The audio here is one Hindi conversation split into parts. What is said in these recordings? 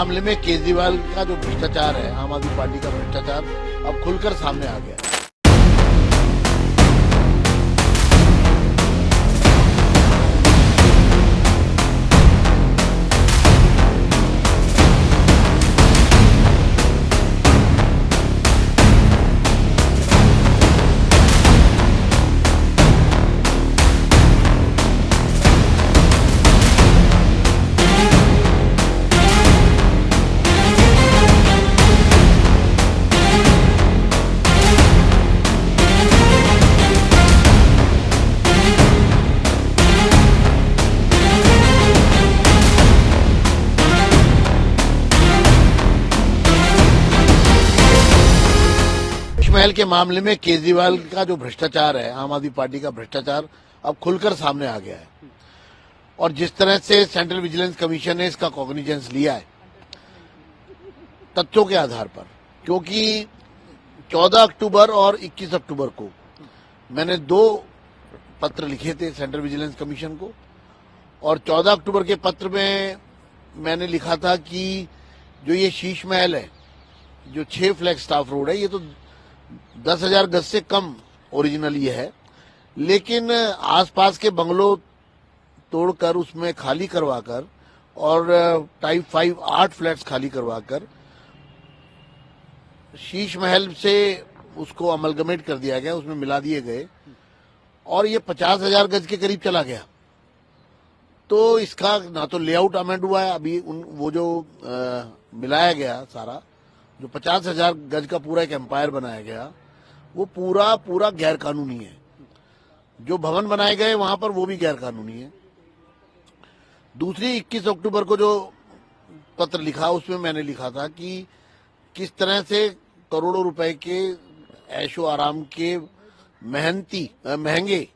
मामले में केजरीवाल का जो भ्रष्टाचार है, आम आदमी पार्टी का भ्रष्टाचार अब खुलकर सामने आ गया है। महल के मामले में केजरीवाल का जो भ्रष्टाचार है, आम आदमी पार्टी का भ्रष्टाचार अब खुलकर सामने आ गया है। और जिस तरह से सेंट्रल विजिलेंस कमीशन ने इसका कॉग्निजेंस लिया है तथ्यों के आधार पर, क्योंकि 14 अक्टूबर और 21 अक्टूबर को मैंने 2 पत्र लिखे थे सेंट्रल विजिलेंस कमीशन को। और 14 अक्टूबर के पत्र में मैंने लिखा था कि जो ये शीश महल है, जो 6 फ्लैग स्टाफ रोड है, ये तो 10,000 गज से कम ओरिजिनल ये है, लेकिन आसपास के बंगलों तोड़कर उसमें खाली करवाकर और टाइप 5 8 फ्लैट्स खाली करवाकर शीश महल से उसको अमलगमेट कर दिया गया, उसमें मिला दिए गए और ये 50,000 गज के करीब चला गया। तो इसका ना तो लेआउट अमेंड हुआ है अभी, वो जो मिलाया गया सारा, जो 50,000 गज का पूरा एक एम्पायर बनाया गया, वो पूरा गैर कानूनी है। जो भवन बनाए गए वहां पर वो भी गैर कानूनी है। दूसरी 21 अक्टूबर को जो पत्र लिखा उसमें मैंने लिखा था कि किस तरह से करोड़ों रुपए के ऐशो आराम के महंगे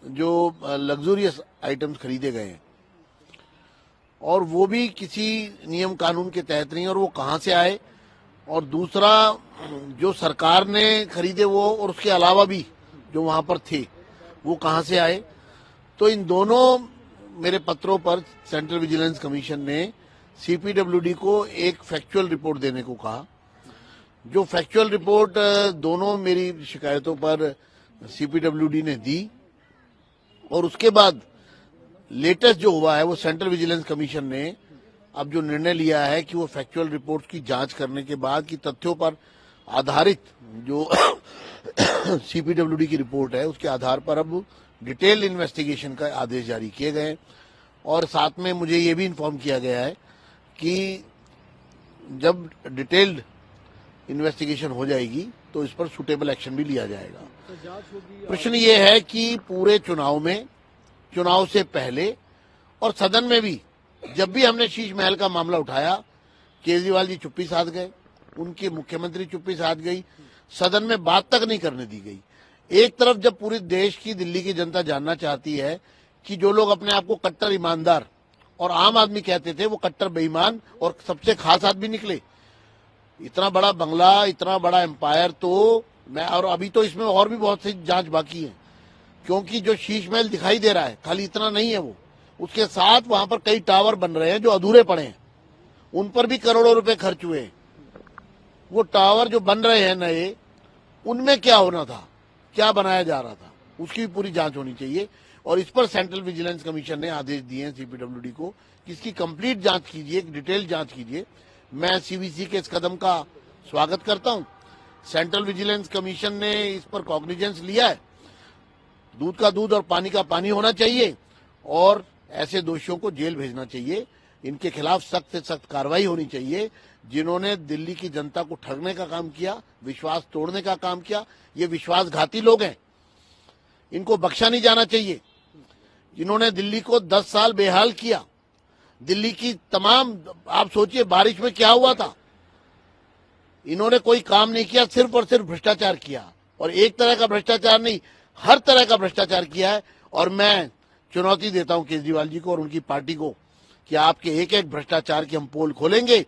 जो लग्जूरियस आइटम्स खरीदे गए हैं और वो भी किसी नियम कानून के तहत नहीं, और वो कहां से आए, और दूसरा जो सरकार ने खरीदे वो, और उसके अलावा भी जो वहां पर थे वो कहां से आए। तो इन दोनों मेरे पत्रों पर सेंट्रल विजिलेंस कमीशन ने सीपीडब्ल्यूडी को एक फैक्चुअल रिपोर्ट देने को कहा। जो फैक्चुअल रिपोर्ट दोनों मेरी शिकायतों पर सीपीडब्ल्यूडी ने दी, और उसके बाद लेटेस्ट जो हुआ है वो सेंट्रल विजिलेंस कमीशन ने अब जो निर्णय लिया है कि वो फैक्चुअल रिपोर्ट की जांच करने के बाद की तथ्यों पर आधारित जो सीपीडब्ल्यूडी की रिपोर्ट है उसके आधार पर अब डिटेल इन्वेस्टिगेशन का आदेश जारी किए गए। और साथ में मुझे ये भी इन्फॉर्म किया गया है कि जब डिटेल्ड इन्वेस्टिगेशन हो जाएगी तो इस पर सुटेबल एक्शन भी लिया जाएगा। प्रश्न ये है कि पूरे चुनाव में, चुनाव से पहले और सदन में भी जब भी हमने शीश महल का मामला उठाया, केजरीवाल जी चुप्पी साध गए, उनके मुख्यमंत्री चुप्पी साध गई, सदन में बात तक नहीं करने दी गई। एक तरफ जब पूरे देश की, दिल्ली की जनता जानना चाहती है कि जो लोग अपने आप को कट्टर ईमानदार और आम आदमी कहते थे वो कट्टर बेईमान और सबसे खास आदमी निकले। इतना बड़ा बंगला, इतना बड़ा एम्पायर, तो मैं, और अभी तो इसमें और भी बहुत सी जांच बाकी है, क्योंकि जो शीश महल दिखाई दे रहा है खाली इतना नहीं है, वो उसके साथ वहां पर कई टावर बन रहे हैं जो अधूरे पड़े हैं, उन पर भी करोड़ों रुपए खर्च हुए। वो टावर जो बन रहे हैं नए, उनमें क्या होना था, क्या बनाया जा रहा था, उसकी भी पूरी जांच होनी चाहिए। और इस पर सेंट्रल विजिलेंस कमीशन ने आदेश दिए हैं सीपीडब्ल्यूडी को कि इसकी कंप्लीट जांच कीजिए, डिटेल जांच कीजिए। मैं सीवीसी के इस कदम का स्वागत करता हूं। सेंट्रल विजिलेंस कमीशन ने इस पर कॉग्निजेंस लिया है। दूध का दूध और पानी का पानी होना चाहिए और ऐसे दोषियों को जेल भेजना चाहिए। इनके खिलाफ सख्त से सख्त कार्रवाई होनी चाहिए। जिन्होंने दिल्ली की जनता को ठगने का काम किया, विश्वास तोड़ने का काम किया, ये विश्वासघाती लोग हैं, इनको बख्शा नहीं जाना चाहिए। जिन्होंने दिल्ली को 10 साल बेहाल किया, दिल्ली की तमाम, आप सोचिए बारिश में क्या हुआ था, इन्होंने कोई काम नहीं किया, सिर्फ और सिर्फ भ्रष्टाचार किया। और एक तरह का भ्रष्टाचार नहीं, हर तरह का भ्रष्टाचार किया है। और मैं चुनौती देता हूं केजरीवाल जी को और उनकी पार्टी को कि आपके एक एक भ्रष्टाचार की हम पोल खोलेंगे